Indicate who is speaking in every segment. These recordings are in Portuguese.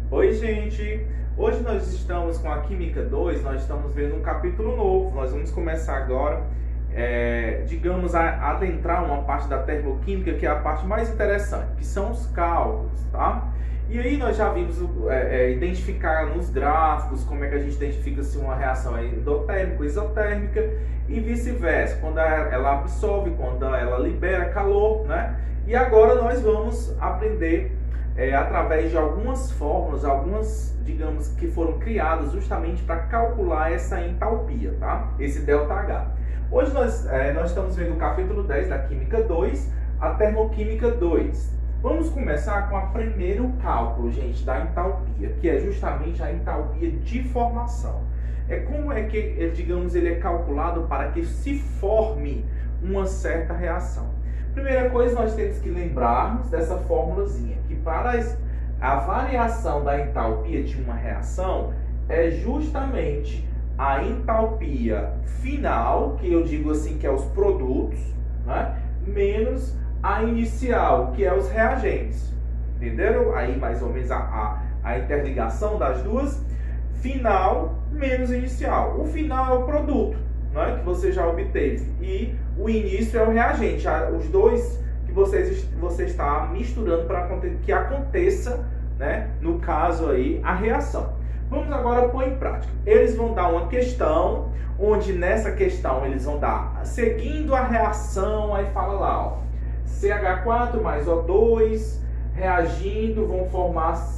Speaker 1: Oi, gente! Hoje nós estamos com a Química 2, nós estamos vendo um capítulo novo. Nós vamos começar agora, a adentrar uma parte da termoquímica que é a parte mais interessante, que são os cálculos, tá? E aí nós já vimos identificar nos gráficos como é que a gente identifica se uma reação é endotérmica ou isotérmica e vice-versa, quando ela absorve, quando ela libera calor, né? E agora nós vamos aprender através de algumas fórmulas, digamos, que foram criadas justamente para calcular essa entalpia, tá? Esse ΔH. Hoje nós estamos vendo o capítulo 10 da Química 2, a Termoquímica 2. Vamos começar com o primeiro cálculo, gente, da entalpia, que é justamente a entalpia de formação. Como é que, digamos, ele é calculado para que se forme uma certa reação. Primeira coisa, nós temos que lembrarmos dessa formulazinha, que para a variação da entalpia de uma reação é justamente a entalpia final, que eu digo assim que é os produtos, né, menos a inicial, que é os reagentes. Entenderam? Aí mais ou menos a interligação das duas. Final menos inicial. O final é o produto, né, que você já obteve, e o início é o reagente, os dois que você está misturando para que aconteça, né, no caso aí, a reação. Vamos agora pôr em prática. Eles vão dar uma questão, onde nessa questão eles vão dar, seguindo a reação, aí fala lá, ó, CH4 mais O2, reagindo, vão formar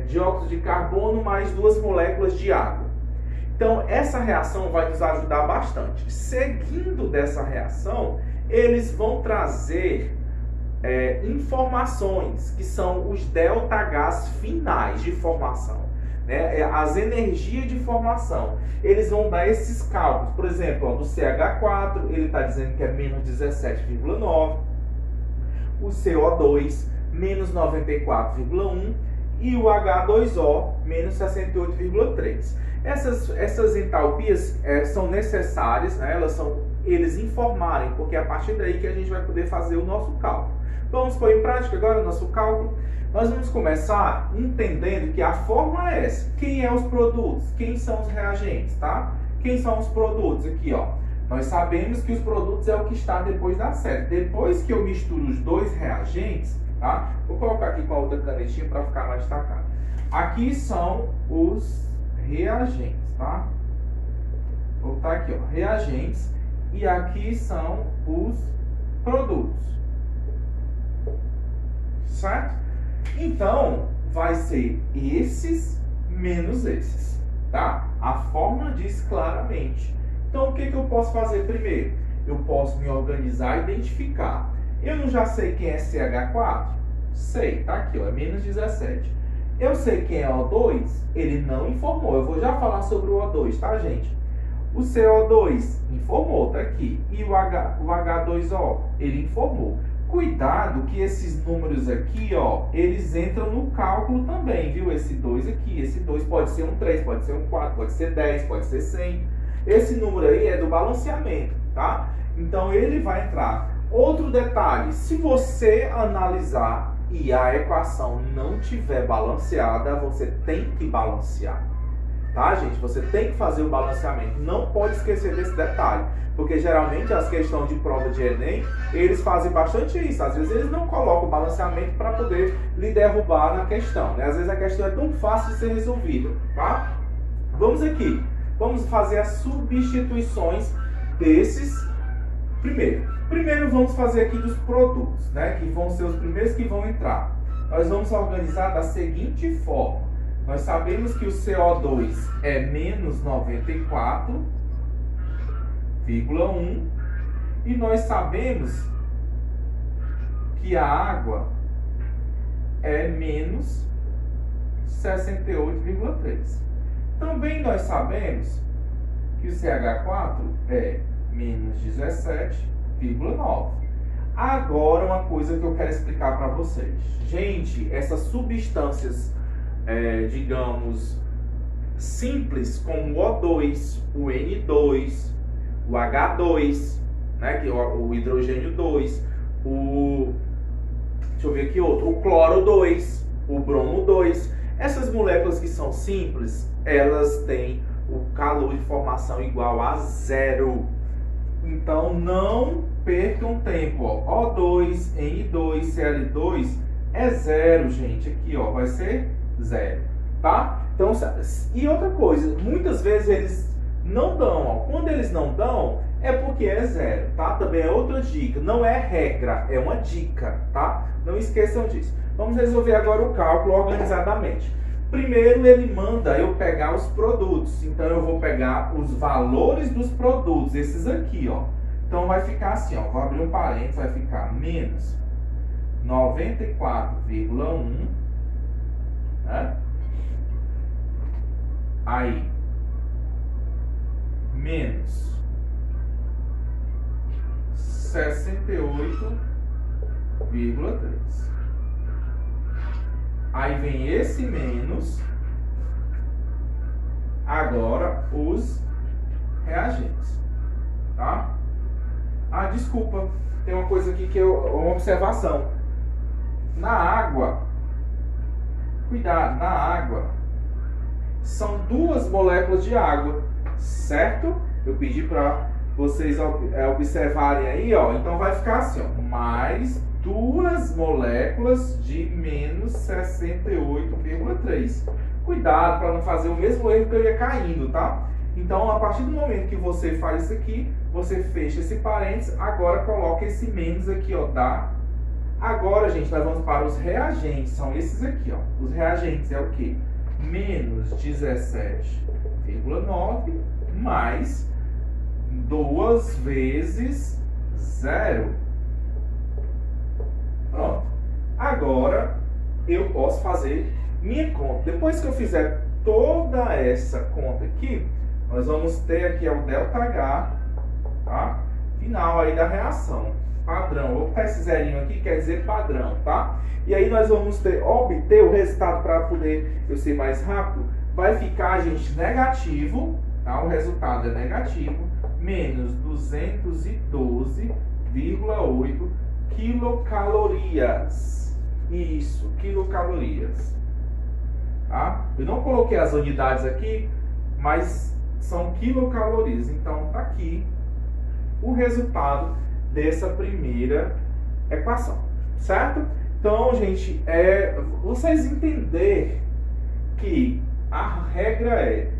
Speaker 1: dióxido de carbono mais 2 moléculas de água. Então, essa reação vai nos ajudar bastante. Seguindo dessa reação, eles vão trazer informações, que são os ΔHs finais de formação, né? As energias de formação. Eles vão dar esses cálculos. Por exemplo, ó, do CH4, ele está dizendo que é menos 17,9. O CO2, menos 94,1. E o H2O, menos 68,3. Essas entalpias são necessárias, né? Eles informarem, porque é a partir daí que a gente vai poder fazer o nosso cálculo. Vamos pôr em prática agora o nosso cálculo. Nós vamos começar entendendo que a fórmula é essa. Quem é os produtos? Quem são os reagentes, tá? Quem são os produtos? Aqui, ó. Nós sabemos que os produtos é o que está depois da série. Depois que eu misturo os dois reagentes, tá? Vou colocar aqui com a outra canetinha para ficar mais destacado. Aqui são os reagentes, tá? Vou botar aqui, ó, reagentes, e aqui são os produtos. Certo? Então, vai ser esses menos esses, tá? A fórmula diz claramente. Então, o que eu posso fazer primeiro? Eu posso me organizar e identificar. Eu não já sei quem é CH4? Sei, tá aqui, ó, é menos 17. Eu sei quem é O2? Ele não informou. Eu vou já falar sobre o O2, tá, gente? O CO2 informou, tá aqui. E o H2O, ele informou. Cuidado que esses números aqui, ó, eles entram no cálculo também, viu? Esse 2 aqui, esse 2 pode ser um 3, pode ser um 4, pode ser 10, pode ser 100. Esse número aí é do balanceamento, tá? Então, ele vai entrar. Outro detalhe, se você analisar e a equação não tiver balanceada, você tem que balancear, tá, gente? Você tem que fazer o balanceamento, não pode esquecer desse detalhe, porque geralmente as questões de prova de Enem, eles fazem bastante isso, às vezes eles não colocam o balanceamento para poder lhe derrubar na questão, né? Às vezes a questão é tão fácil de ser resolvida, tá? Vamos aqui, vamos fazer as substituições desses Primeiro vamos fazer aqui dos produtos, né, que vão ser os primeiros que vão entrar. Nós vamos organizar da seguinte forma. Nós sabemos que o CO2 é menos 94,1 e nós sabemos que a água é menos 68,3. Também nós sabemos que o CH4 é menos 17,9. Agora, uma coisa que eu quero explicar para vocês. Gente, essas substâncias, digamos, simples, como o O2, o N2, o H2, né, que é o hidrogênio 2, deixa eu ver aqui outro, o cloro 2, o bromo 2. Essas moléculas que são simples, elas têm o calor de formação igual a 0. Então, não percam tempo. Ó. O2, Ni2, Cl2 é 0, gente. Aqui, ó, vai ser 0, tá? Então, e outra coisa, muitas vezes eles não dão. Ó. Quando eles não dão, é porque é 0, tá? Também é outra dica. Não é regra, é uma dica, tá? Não esqueçam disso. Vamos resolver agora o cálculo organizadamente. Primeiro, ele manda eu pegar os produtos. Então, eu vou pegar os valores dos produtos, esses aqui, ó. Então, vai ficar assim, ó. Vou abrir um parênteses, vai ficar menos 94,1, né? Aí, menos 68,3. Aí vem esse menos, agora os reagentes, tá? Ah, desculpa, tem uma coisa aqui que uma observação. Na água, cuidado, na água, são 2 moléculas de água, certo? Eu pedi para vocês observarem aí, ó. Então vai ficar assim, ó, mais 2 moléculas de menos 68,3. Cuidado para não fazer o mesmo erro que eu ia caindo, tá? Então, a partir do momento que você faz isso aqui, você fecha esse parênteses, agora coloca esse menos aqui, ó, tá? Agora, gente, nós vamos para os reagentes, são esses aqui, ó. Os reagentes é o quê? Menos 17,9 mais 2 vezes 0. Pronto. Agora eu posso fazer minha conta. Depois que eu fizer toda essa conta aqui, nós vamos ter aqui o ΔH, tá? Final aí da reação. Padrão. Vou botar esse zerinho aqui, quer dizer padrão, tá? E aí nós vamos obter o resultado para poder eu ser mais rápido. Vai ficar, gente, negativo, tá? O resultado é negativo, menos 212,8 quilocalorias. Isso, quilocalorias. Tá? Eu não coloquei as unidades aqui, mas são quilocalorias. Então, tá aqui o resultado dessa primeira equação, certo? Então, gente, vocês entenderem que a regra é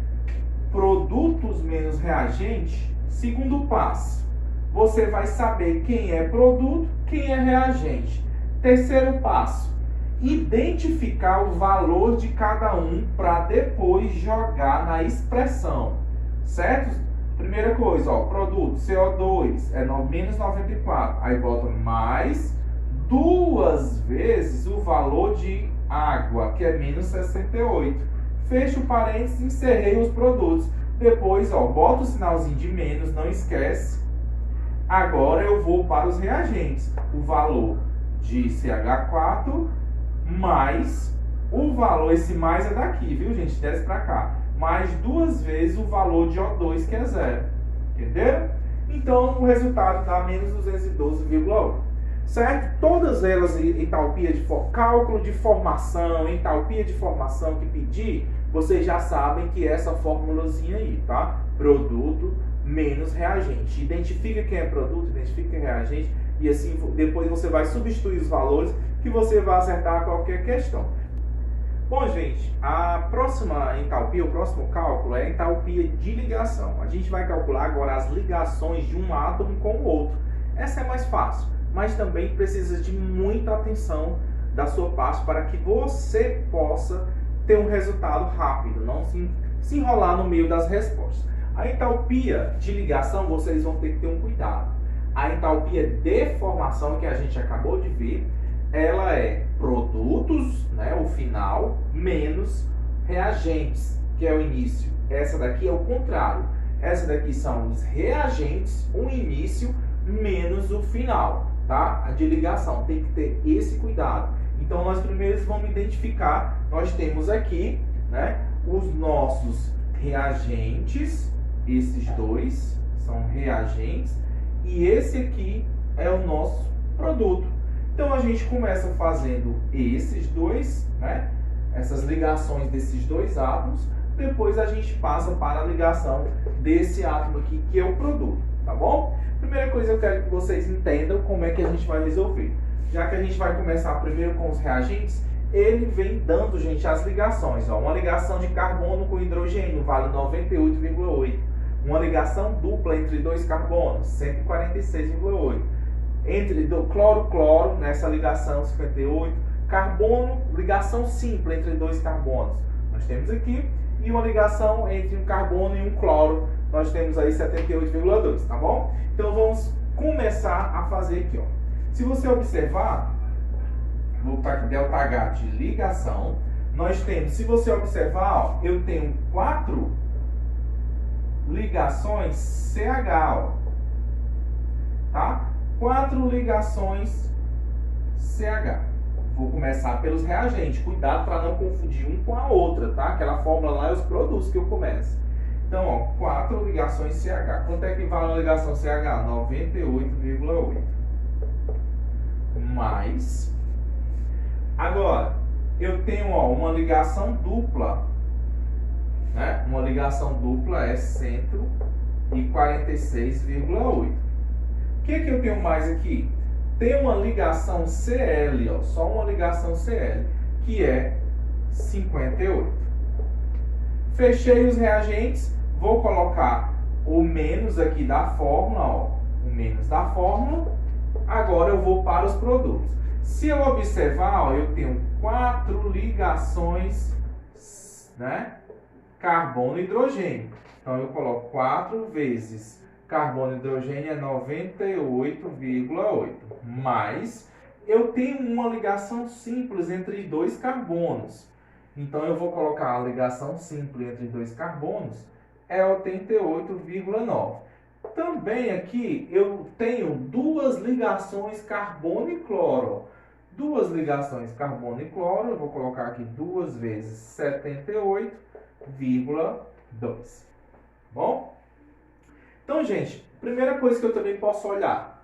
Speaker 1: produtos menos reagente. Segundo passo, você vai saber quem é produto, quem é reagente. Terceiro passo, identificar o valor de cada um para depois jogar na expressão, certo? Primeira coisa, ó, produto CO2 é menos 94, aí bota mais 2 vezes o valor de água, que é menos 68. Fecho o parênteses, encerrei os produtos. Depois, ó, bota o sinalzinho de menos, não esquece. Agora eu vou para os reagentes. O valor de CH4 mais o valor, esse mais é daqui, viu, gente? Desce para cá. Mais 2 vezes o valor de O2, que é 0. Entenderam? Então, o resultado dá menos 212,8. Certo? Todas elas, entalpia de cálculo de formação, entalpia de formação que pedir, vocês já sabem que é essa formulazinha aí, tá? Produto menos reagente. Identifica quem é produto, identifica quem é reagente, e assim depois você vai substituir os valores que você vai acertar qualquer questão. Bom, gente, a próxima entalpia, o próximo cálculo é a entalpia de ligação. A gente vai calcular agora as ligações de um átomo com o outro. Essa é mais fácil, mas também precisa de muita atenção da sua parte para que você possa ter um resultado rápido, não se enrolar no meio das respostas. A entalpia de ligação, vocês vão ter que ter um cuidado. A entalpia de formação, que a gente acabou de ver, ela é produtos, né, o final, menos reagentes, que é o início. Essa daqui é o contrário. Essa daqui são os reagentes, o início, menos o final, tá? A de ligação, tem que ter esse cuidado. Então, nós primeiro vamos identificar, nós temos aqui, né, os nossos reagentes, esses dois são reagentes, e esse aqui é o nosso produto. Então, a gente começa fazendo esses dois, né, essas ligações desses dois átomos, depois a gente passa para a ligação desse átomo aqui, que é o produto, tá bom? Primeira coisa, eu quero que vocês entendam como é que a gente vai resolver. Já que a gente vai começar primeiro com os reagentes, ele vem dando, gente, as ligações. Ó. Uma ligação de carbono com hidrogênio vale 98,8. Uma ligação dupla entre dois carbonos, 146,8. Entre do cloro-cloro, nessa ligação, 58. Carbono, ligação simples entre dois carbonos. Nós temos aqui. E uma ligação entre um carbono e um cloro, nós temos aí 78,2, tá bom? Então vamos começar a fazer aqui, ó. Se você observar, vou para ΔH de ligação, nós temos, se você observar, ó, eu tenho 4 ligações CH, ó, tá? 4 ligações CH. Vou começar pelos reagentes. Cuidado para não confundir um com a outra, tá? Aquela fórmula lá é os produtos que eu começo. Então, ó, 4 ligações CH. Quanto é que vale uma ligação CH? 98,8. Mais. Agora, eu tenho, ó, uma ligação dupla. Né? Uma ligação dupla é 146,8. O que eu tenho mais aqui? Tem uma ligação Cl, ó, só uma ligação Cl, que é 58. Fechei os reagentes, vou colocar o menos aqui da fórmula, ó, o menos da fórmula. Agora eu vou para os produtos. Se eu observar, ó, eu tenho 4 ligações, né, carbono e hidrogênio. Então eu coloco 4 vezes carbono e hidrogênio é 98,8. Mas eu tenho uma ligação simples entre dois carbonos. Então eu vou colocar a ligação simples entre dois carbonos é 88,9. Também aqui eu tenho 2 ligações carbono e cloro. 2 ligações carbono e cloro, eu vou colocar aqui 2 vezes 78,2. Bom? Então, gente, primeira coisa que eu também posso olhar.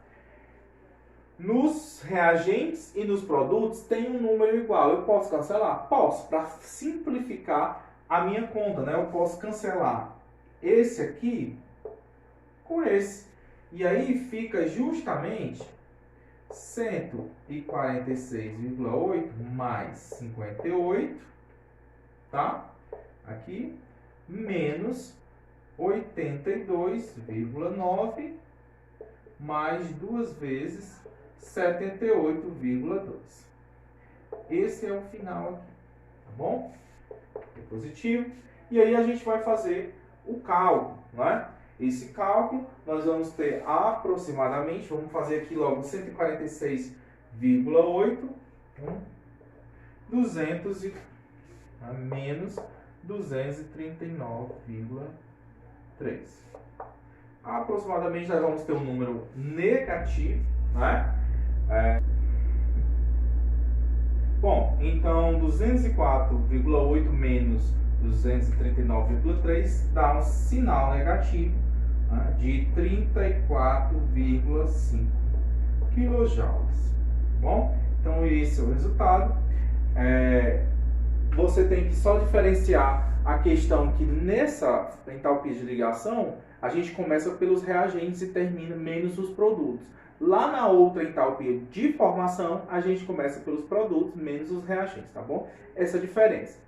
Speaker 1: Nos reagentes e nos produtos tem um número igual. Eu posso cancelar? Posso. Para simplificar a minha conta, né? Eu posso cancelar esse aqui com esse. E aí fica justamente 146,8 mais 58, tá? Aqui, menos 82,9 mais 2 vezes 78,2. Esse é o final aqui, tá bom? É positivo. E aí a gente vai fazer o cálculo, né? Esse cálculo nós vamos ter aproximadamente, vamos fazer aqui logo 146,8, 200 e menos 239,3. Aproximadamente nós vamos ter um número negativo, né? Bom, então 204,8 menos 239,3 dá um sinal negativo, né, de 34,5 kJ. Bom, então esse é o resultado. Você tem que só diferenciar a questão que nessa entalpia de ligação a gente começa pelos reagentes e termina menos os produtos. Lá na outra entalpia de formação a gente começa pelos produtos menos os reagentes, tá bom? Essa é a diferença.